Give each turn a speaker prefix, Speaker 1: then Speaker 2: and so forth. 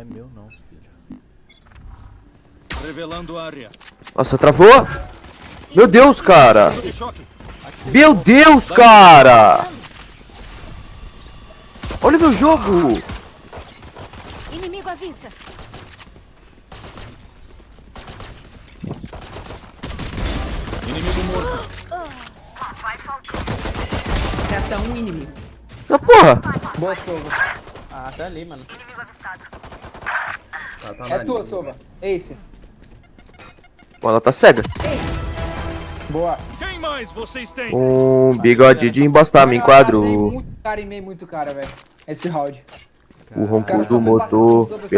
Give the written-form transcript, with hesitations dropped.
Speaker 1: meu não, filho.
Speaker 2: Revelando área.
Speaker 3: Nossa, travou? Meu Deus, cara! Meu Deus, cara! Olha o meu jogo!
Speaker 4: Inimigo à vista.
Speaker 2: Inimigo morto.
Speaker 5: Resta um inimigo.
Speaker 3: Tá porra!
Speaker 6: Boa, Sova. Ah, tá ali, mano. É tua, Sova. Ace.
Speaker 3: Pô, ela tá cega.
Speaker 6: Boa.
Speaker 2: Quem mais vocês têm?
Speaker 3: Bigode de embostar, me
Speaker 6: Mano, eu arrasei
Speaker 3: enquadro.
Speaker 6: muito cara e meio muito cara, velho. Esse round.
Speaker 3: O ronco
Speaker 6: caras
Speaker 3: do
Speaker 6: só foi passando
Speaker 3: motor.
Speaker 6: dos outros.